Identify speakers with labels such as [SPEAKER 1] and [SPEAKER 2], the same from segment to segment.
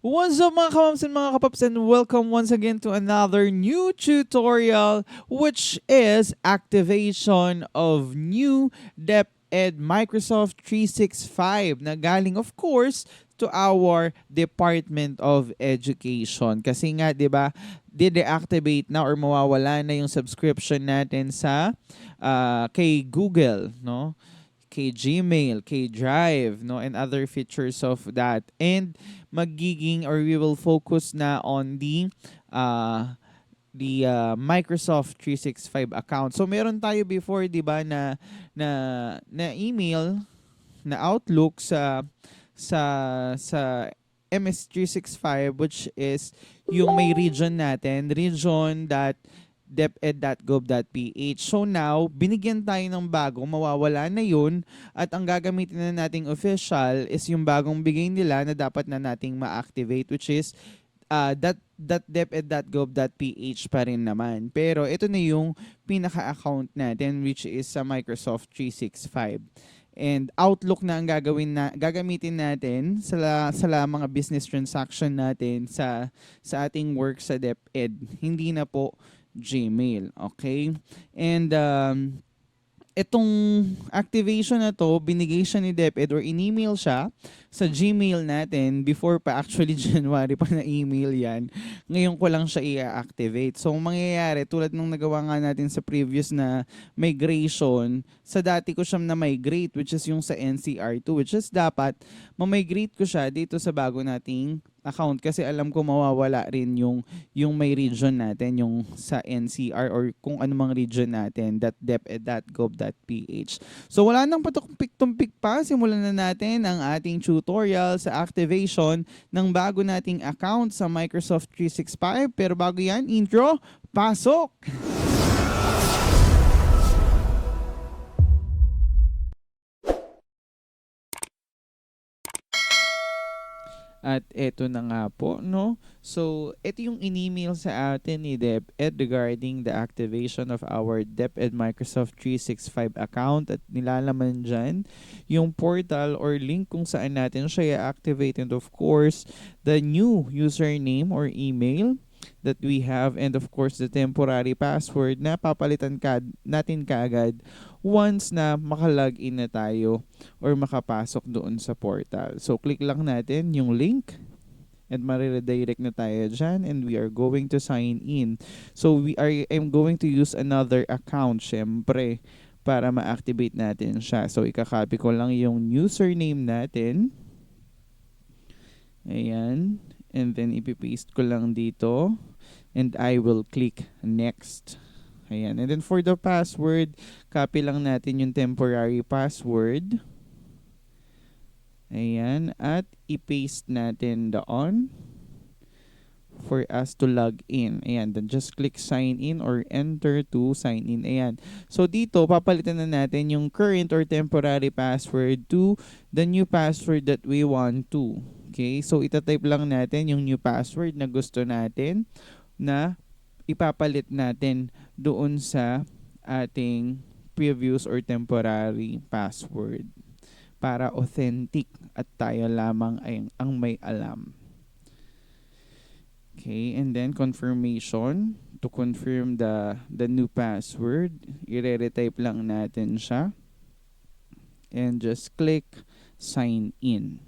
[SPEAKER 1] What's up mga kamams and mga kapaps, and welcome once again to another new tutorial, which is activation of new Deped Microsoft 365 na galing of course to our Department of Education. Kasi nga 'di ba, de-deactivate na or mawawala na yung subscription natin sa kay Google, no? Kay Gmail, kay Drive, no, and other features of that. And magiging or we will focus na on the Microsoft 365 account. So meron tayo before, 'di ba, na na email, na Outlook sa sa MS365, which is yung may region natin, region.deped.gov.ph. So now, binigyan tayo ng bago, mawawala na yun, at ang gagamitin na nating official is yung bagong bigay nila na dapat na nating ma-activate, which is .deped.gov.ph pa rin naman. Pero ito na yung pinaka-account natin, which is sa Microsoft 365. And Outlook na ang gagamitin natin sa mga business transaction natin sa ating work sa DepEd. Hindi na po Gmail, okay? And itong activation na to, binigay siya ni DepEd or in-email siya sa Gmail natin before pa actually January pa na email yan. Ngayon ko lang siya i-activate. So, mangyayari, tulad nung nagawa nga natin sa previous na migration, sa dati ko siyang na-migrate, which is yung sa NCR2, which is dapat ma-migrate ko siya dito sa bago nating account kasi alam ko mawawala rin yung may region natin, yung sa NCR or kung anumang region natin, .deped.gov.ph. So wala nang patumpik-tumpik pa, simulan na natin ang ating tutorial sa activation ng bago nating account sa Microsoft 365. Pero bago yan, intro, pasok! At eto na nga po, no? So, ito yung in-email sa atin ni DepEd regarding the activation of our DepEd Microsoft 365 account, at nilalaman dyan yung portal or link kung saan natin siya i-activate, and of course, the new username or email that we have, and of course the temporary password na papalitan natin kaagad once na makalogin na tayo or makapasok doon sa portal. So click lang natin yung link and mariredirect na tayo dyan, and we are going to sign in. So I'm going to use another account syempre para ma-activate natin siya. So ikakopy ko lang yung username natin. Ayan. And then ipipaste ko lang dito. And I will click next. Ayan. And then for the password, copy lang natin yung temporary password. Ayan. At i-paste natin doon for us to log in. Ayan. Then just click sign in or enter to sign in. Ayan. So dito, papalitan na natin yung current or temporary password to the new password that we want to. Okay? So itatype lang natin yung new password na gusto natin na ipapalit natin doon sa ating previous or temporary password para authentic at tayo lamang ay ang may alam. Okay, and then confirmation. To confirm the new password, i-retype lang natin siya and just click sign in.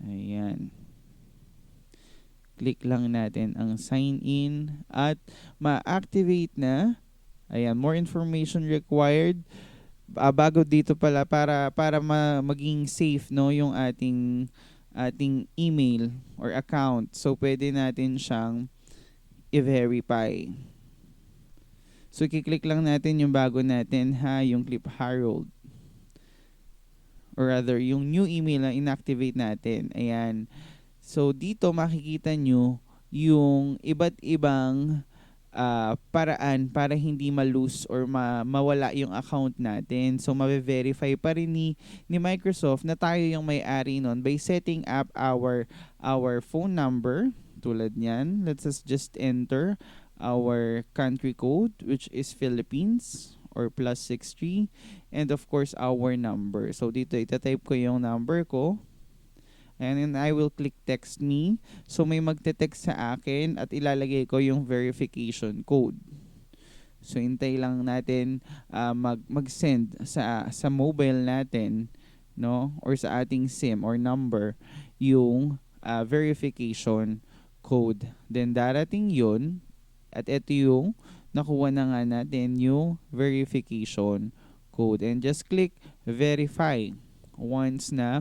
[SPEAKER 1] Ayan. Click lang natin ang sign in at ma-activate na. Ayan, more information required. Bago dito pala para maging safe, no, yung ating email or account. So pwede natin siyang i-verify. So i-click lang natin yung bago natin, yung Clip Harold. Or rather, yung new email na inactivate natin. Ayan. So, dito makikita nyo yung iba't ibang paraan para hindi ma-lose or mawala yung account natin. So, mabe-verify pa rin ni Microsoft na tayo yung may-ari nun by setting up our phone number. Tulad niyan. Let's just enter our country code, which is Philippines, or +63, and of course our number. So dito itatype ko yung number ko And then I will click text me. So may magte-text sa akin at ilalagay ko yung verification code. So hintay lang natin mag-send sa mobile natin, no, or sa ating SIM or number yung verification code. Then darating yun at ito yung nakuha na nga natin yung verification code. And just click verify once na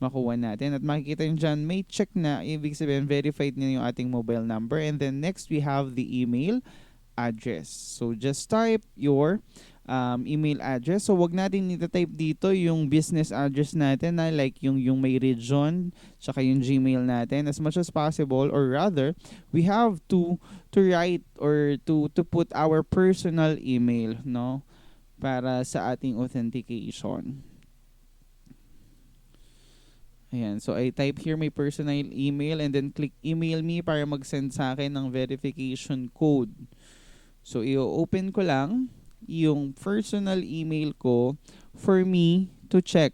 [SPEAKER 1] makuha natin. At makikita nyo dyan, may check na. Ibig sabihin, verified na yung ating mobile number. And then next, we have the email address. So just type your email address. So wag natin ita-type dito yung business address natin na like yung may region tsaka yung Gmail natin as much as possible, or rather we have to write or to put our personal email, no, para sa ating authentication. Ayan, so I type here my personal email and then click email me para mag-send sa akin ng verification code. So, i-open ko lang yung personal email ko for me to check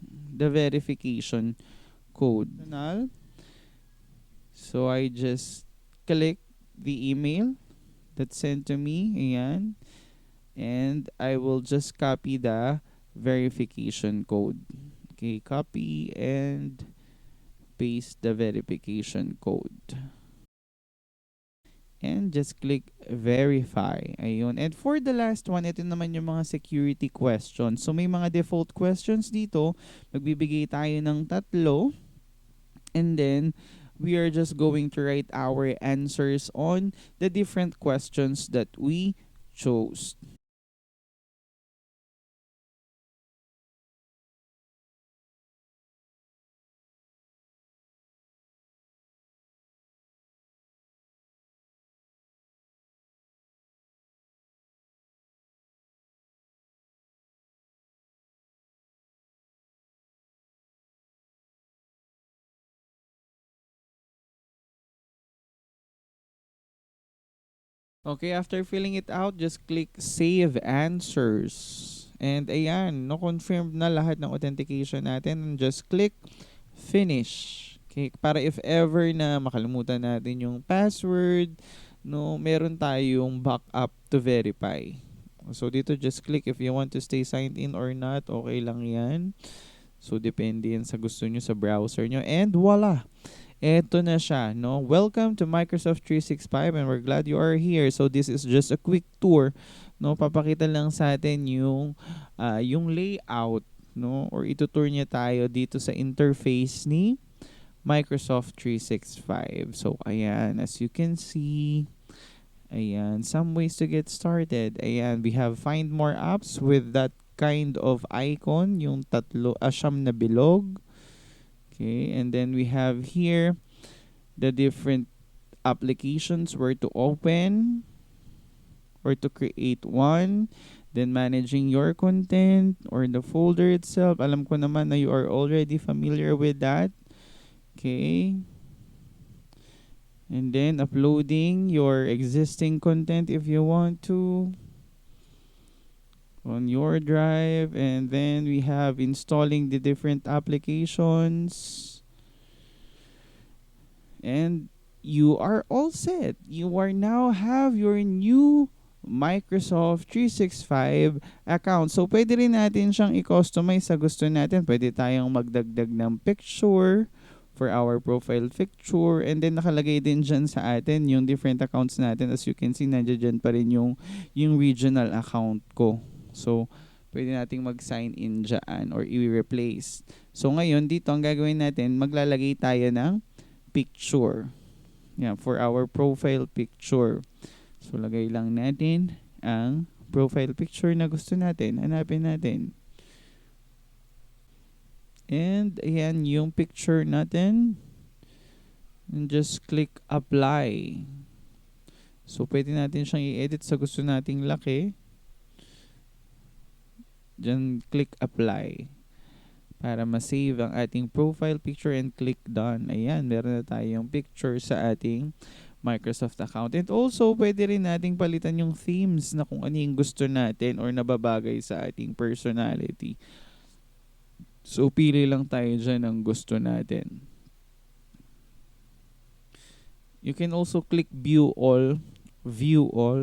[SPEAKER 1] the verification code. So, I just click the email that's sent to me. Ayan. And I will just copy the verification code. Okay, copy and paste the verification code. And just click verify. Ayun. And for the last one, ito naman yung mga security questions. So may mga default questions dito. Magbibigay tayo ng 3. And then we are just going to write our answers on the different questions that we chose. Okay, after filling it out, just click Save Answers. And ayan, no-confirmed na lahat ng authentication natin. And just click Finish. Okay, para if ever na makalimutan natin yung password, no, meron tayong backup to verify. So dito just click if you want to stay signed in or not. Okay lang yan. So depende yan sa gusto nyo sa browser nyo. And voila! Eto na siya, no? Welcome to Microsoft 365 and we're glad you are here. So this is just a quick tour, no? Papakita lang sa atin yung layout, no? Or itutour niya tayo dito sa interface ni Microsoft 365. So ayan, as you can see, ayan, some ways to get started. Ayan, we have find more apps with that kind of icon, yung siyam na bilog. Okay, and then we have here the different applications where to open or to create one. Then managing your content or the folder itself. Alam ko naman na you are already familiar with that. Okay. And then uploading your existing content if you want to on your drive. And then we have installing the different applications. And you are all set. You are now have your new Microsoft 365 account. So, pwede rin natin siyang i-customize sa gusto natin. Pwede tayong magdagdag ng picture for our profile picture. And then, nakalagay din dyan sa atin yung different accounts natin. As you can see, nandiyan pa rin yung regional account ko. So, pwede nating mag-sign in dyan or i-replace. So, ngayon, dito ang gagawin natin, maglalagay tayo ng picture. Yeah, for our profile picture. So, lagay lang natin ang profile picture na gusto natin. Hanapin natin. And, ayan yung picture natin. And just click apply. So, pwede natin siyang i-edit sa gusto nating laki. Diyan, click apply para ma-save ang ating profile picture and click done. Ayan, meron na tayong picture sa ating Microsoft account. And also, pwede rin nating palitan yung themes na kung ano yung gusto natin or nababagay sa ating personality. So, pili lang tayo dyan ng gusto natin. You can also click view all,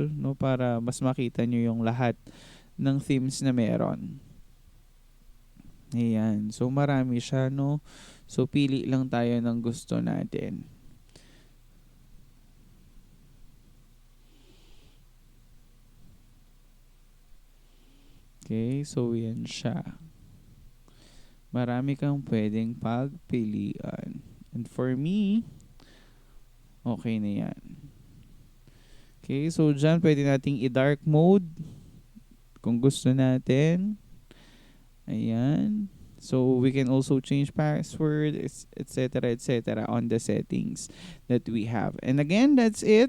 [SPEAKER 1] no, para mas makita nyo yung lahat ng themes na meron. Ayan. So, marami siya, no? So, pili lang tayo ng gusto natin. Okay, so yan siya. Marami kang pwedeng pagpilian. And for me, okay na yan. Okay, so dyan pwede nating i-dark mode kung gusto natin. Ayan. So we can also change password, etc. on the settings that we have. And again, that's it.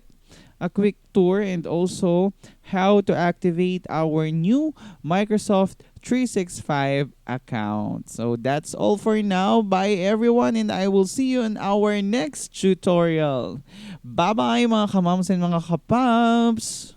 [SPEAKER 1] A quick tour and also how to activate our new Microsoft 365 account. So that's all for now. Bye everyone, and I will see you in our next tutorial. Bye-bye mga kamams and mga kapaps!